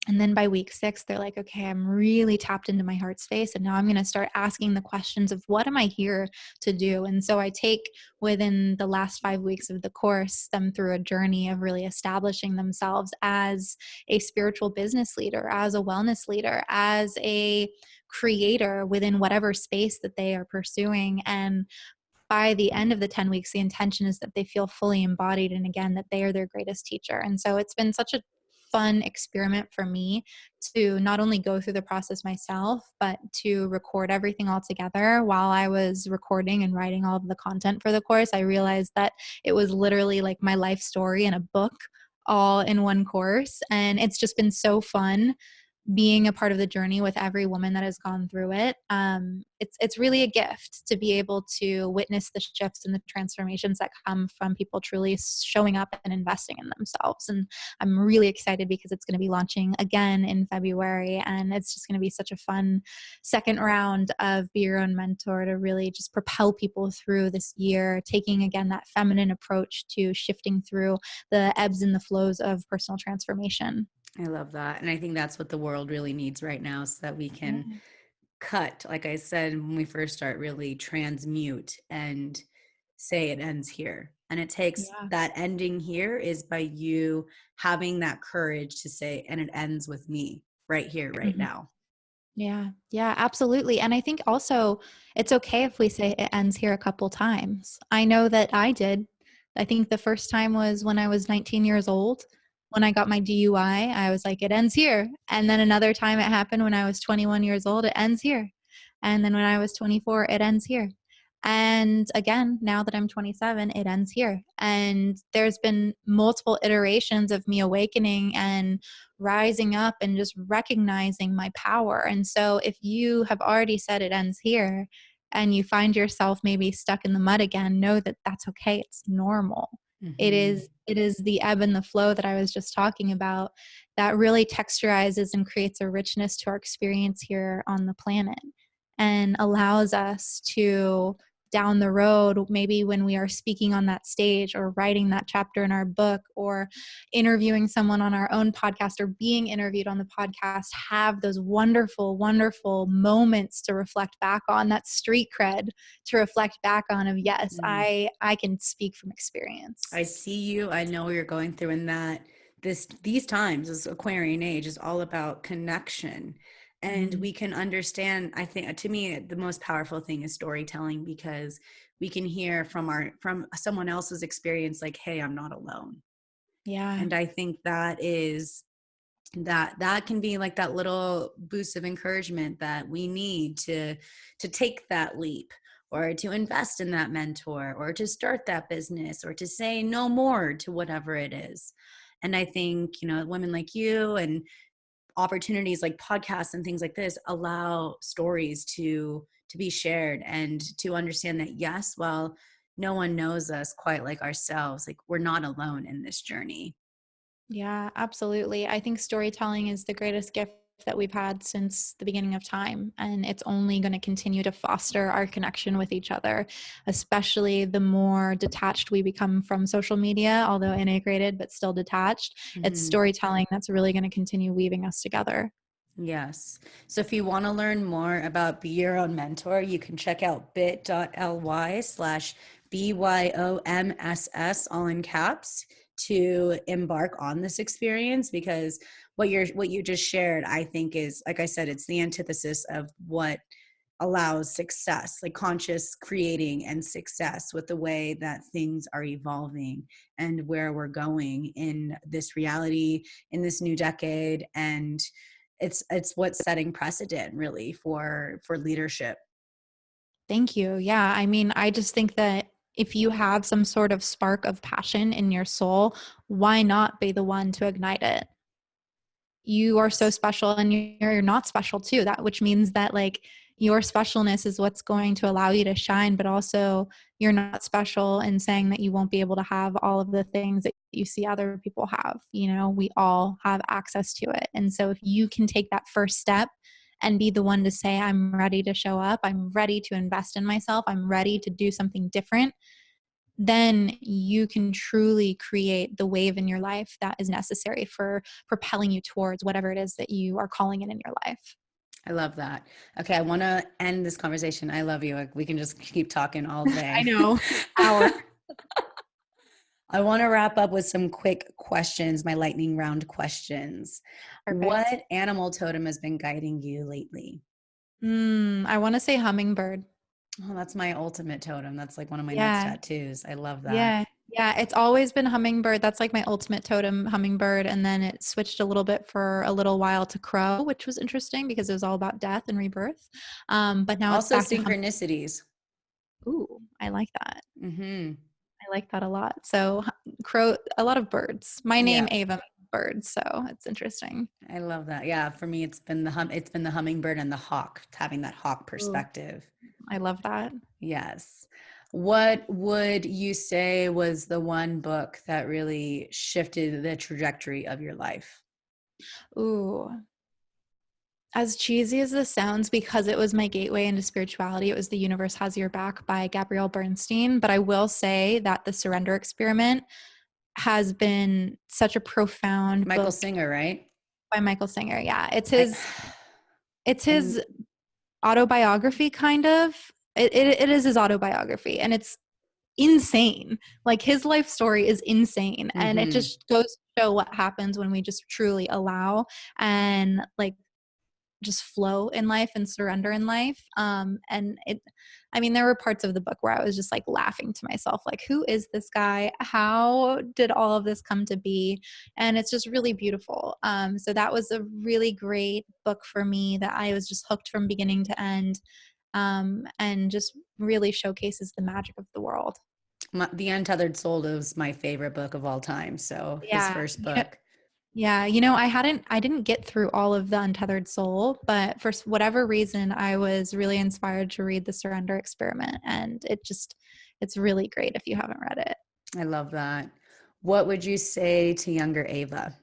And then by week 6, they're like, okay, I'm really tapped into my heart space. And now I'm going to start asking the questions of what am I here to do? And so I take within the last 5 weeks of the course them through a journey of really establishing themselves as a spiritual business leader, as a wellness leader, as a creator within whatever space that they are pursuing. And by the end of the 10 weeks, the intention is that they feel fully embodied and again, that they are their greatest teacher. And so it's been such a fun experiment for me to not only go through the process myself, but to record everything all together. While I was recording and writing all of the content for the course, I realized that it was literally like my life story in a book all in one course. And it's just been so fun being a part of the journey with every woman that has gone through it. It's really a gift to be able to witness the shifts and the transformations that come from people truly showing up and investing in themselves. And I'm really excited because it's going to be launching again in February, and it's just going to be such a fun second round of Be Your Own Mentor to really just propel people through this year, taking again that feminine approach to shifting through the ebbs and the flows of personal transformation. I love that. And I think that's what the world really needs right now so that we can cut, like I said, when we first start, really transmute and say it ends here. And it takes Yeah. that ending here is by you having that courage to say, and it ends with me right here, right Mhm. now. Yeah. Yeah, absolutely. And I think also it's okay if we say it ends here a couple times. I know that I did. I think the first time was when I was 19 years old. When I got my DUI, I was like, it ends here. And then another time it happened when I was 21 years old, it ends here. And then when I was 24, it ends here. And again, now that I'm 27, it ends here. And there's been multiple iterations of me awakening and rising up and just recognizing my power. And so if you have already said it ends here and you find yourself maybe stuck in the mud again, know that that's okay. It's normal. Mm-hmm. It is the ebb and the flow that I was just talking about that really texturizes and creates a richness to our experience here on the planet and allows us to down the road, maybe when we are speaking on that stage or writing that chapter in our book or interviewing someone on our own podcast or being interviewed on the podcast, have those wonderful, wonderful moments to reflect back on, that street cred to reflect back on of, yes, Mm. I can speak from experience. I see you. I know what you're going through, and that these times, this Aquarian age, is all about connection. And Mm-hmm. we can understand, I think to me, the most powerful thing is storytelling, because we can hear from someone else's experience, like, hey, I'm not alone. Yeah. And I think that can be like that little boost of encouragement that we need to take that leap, or to invest in that mentor, or to start that business, or to say no more to whatever it is. And I think, women like you and opportunities like podcasts and things like this allow stories to be shared, and to understand that, yes, well, no one knows us quite like ourselves, like we're not alone in this journey. Yeah, absolutely. I think storytelling is the greatest gift that we've had since the beginning of time. And it's only going to continue to foster our connection with each other, especially the more detached we become from social media, although integrated, but still detached. It's Mm-hmm. storytelling that's really going to continue weaving us together. Yes. So if you want to learn more about Be Your Own Mentor, you can check out bit.ly/BYOMSS, all in caps, to embark on this experience, because what you just shared, I think, is, like I said, it's the antithesis of what allows success, like conscious creating and success, with the way that things are evolving and where we're going in this reality, in this new decade. And it's what's setting precedent, really, for leadership. Thank you. Yeah. I mean, I just think that if you have some sort of spark of passion in your soul, why not be the one to ignite it? You are so Yes. special and you're not special too, that which means that like your specialness is what's going to allow you to shine, but also you're not special in saying that you won't be able to have all of the things that you see other people have. We all have access to it. And so if you can take that first step and be the one to say, I'm ready to show up, I'm ready to invest in myself, I'm ready to do something different, then you can truly create the wave in your life that is necessary for propelling you towards whatever it is that you are calling in your life. I love that. Okay, I want to end this conversation. I love you. Like, we can just keep talking all I day. know. Hour. I want to wrap up with some quick questions, my lightning round questions. Perfect. What animal totem has been guiding you lately? I want to say hummingbird. Oh, that's my ultimate totem. That's like one of my next Yeah. tattoos. I love that. Yeah. Yeah. It's always been hummingbird. That's like my ultimate totem, hummingbird. And then it switched a little bit for a little while to crow, which was interesting because it was all about death and rebirth. But now it's Also, back to synchronicities. Ooh, I like that. Mm-hmm. I like that a lot. So crow, a lot of birds. My name Yeah, Ava means bird, so it's interesting. I love that. Yeah, for me, it's been the hummingbird and the hawk, having that hawk Ooh, perspective. I love that. Yes. What would you say was the one book that really shifted the trajectory of your life? Ooh. As cheesy as this sounds, because it was my gateway into spirituality, it was The Universe Has Your Back by Gabrielle Bernstein. But I will say that The Surrender Experiment has been such a profound Michael book Singer, right? by Michael Singer. Yeah. I It's and his autobiography, kind of. It is his autobiography, and it's insane. Like his life story is insane, and it mm-hmm. just goes to show what happens when we just truly allow and like just flow in life and surrender in life. And I mean, there were parts of the book where I was just like laughing to myself, like, who is this guy? How did all of this come to be? And it's just really beautiful. So that was a really great book for me that I was just hooked from beginning to end. And just really showcases the magic of the world. The Untethered Soul is my favorite book of all time. So his Yeah. first book. Yeah, I didn't get through all of the Untethered Soul, but for whatever reason, I was really inspired to read The Surrender Experiment, and it's really great if you haven't read it. I love that. What would you say to younger Ava?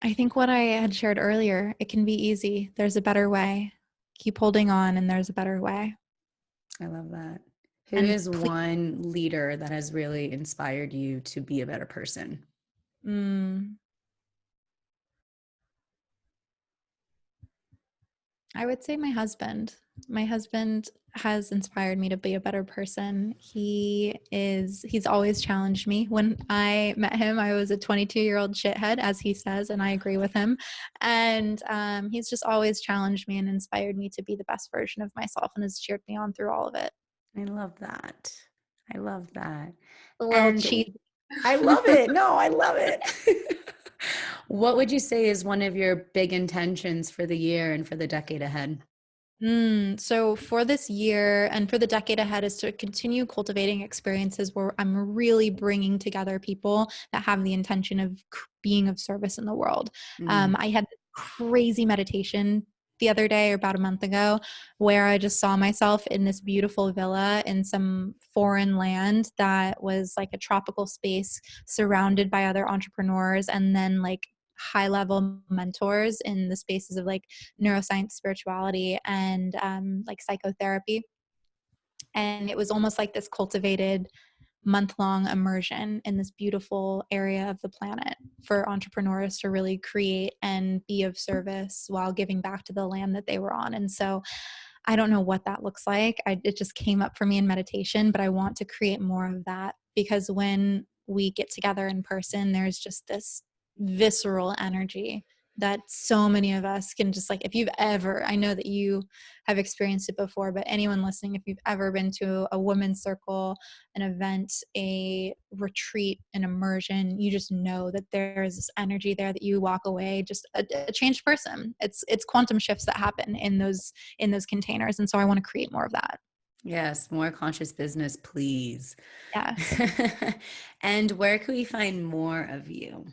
I think what I had shared earlier, it can be easy. There's a better way. Keep holding on, and there's a better way. I love that. Who And is please, one leader that has really inspired you to be a better person? mm, I would say my husband. My husband has inspired me to be a better person. He's always challenged me. When I met him, I was a 22-year-old shithead, as he says, and I agree with him. And he's just always challenged me and inspired me to be the best version of myself, and has cheered me on through all of it. I love that. I love that. A little And cheesy. I love it. No, I love it. What would you say is one of your big intentions for the year and for the decade ahead? So for this year and for the decade ahead is to continue cultivating experiences where I'm really bringing together people that have the intention of being of service in the world. Mm, I had this crazy meditation the other day or about a month ago where I just saw myself in this beautiful villa in some foreign land that was like a tropical space surrounded by other entrepreneurs, and then like high level mentors in the spaces of like neuroscience, spirituality, and like psychotherapy. And it was almost like this cultivated month-long immersion in this beautiful area of the planet for entrepreneurs to really create and be of service while giving back to the land that they were on. And so I don't know what that looks like. It just came up for me in meditation, but I want to create more of that, because when we get together in person, there's just this visceral energy that so many of us can just like, if you've ever, I know that you have experienced it before, but anyone listening, if you've ever been to a women's circle, an event, a retreat, an immersion, you just know that there's this energy there that you walk away just a changed person. It's quantum shifts that happen in those containers. And so I want to create more of that. yes, more conscious business, please. Yes. And where can we find more of you?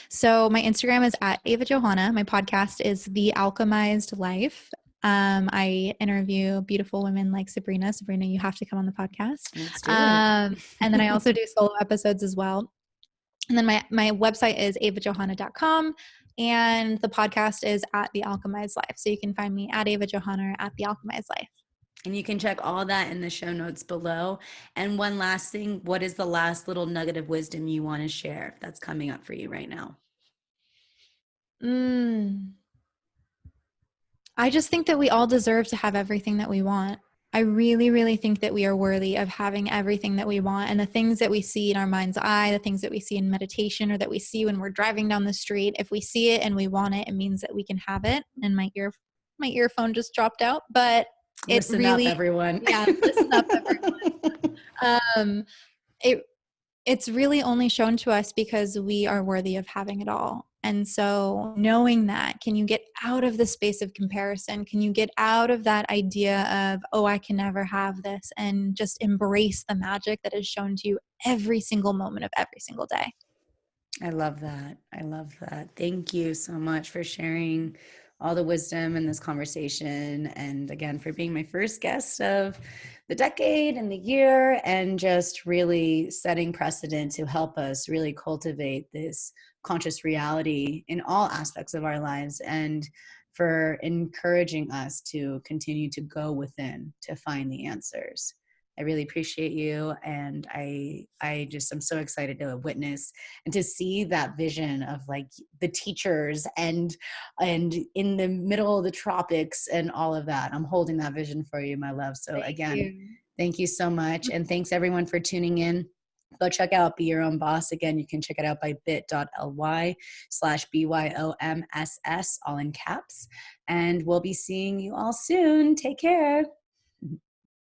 So my Instagram is at Ava Johanna. My podcast is The Alchemized Life. I interview beautiful women like Sabrina. Sabrina, you have to come on the podcast. Let's do it. And then I also do solo episodes as well. And then my website is avajohanna.com. And the podcast is at The Alchemized Life. So you can find me at Ava Johanna or at The Alchemized Life. And you can check all that in the show notes below. And one last thing, what is the last little nugget of wisdom you want to share that's coming up for you right now? I just think that we all deserve to have everything that we want. I really, really think that we are worthy of having everything that we want. And the things that we see in our mind's eye, the things that we see in meditation, or that we see when we're driving down the street, if we see it and we want it, it means that we can have it. And my earphone just dropped out, but it Listen up, really, everyone. yeah, listen up, everyone. It it's really only shown to us because we are worthy of having it all. And so knowing that, can you get out of the space of comparison? Can you get out of that idea of, oh, I can never have this, and just embrace the magic that is shown to you every single moment of every single day? I love that. I love that. Thank you so much for sharing all the wisdom in this conversation. And again, for being my first guest of the decade and the year, and just really setting precedent to help us really cultivate this conscious reality in all aspects of our lives, and for encouraging us to continue to go within to find the answers. I really appreciate you. And I just, I'm so excited to witness and to see that vision of like the teachers and in the middle of the tropics and all of that. I'm holding that vision for you, my love. So Thank again, you. thank you so much. And thanks everyone for tuning in. Go check out Be Your Own Boss. Again, you can check it out by bit.ly/BYOMSS, all in caps. And we'll be seeing you all soon. Take care.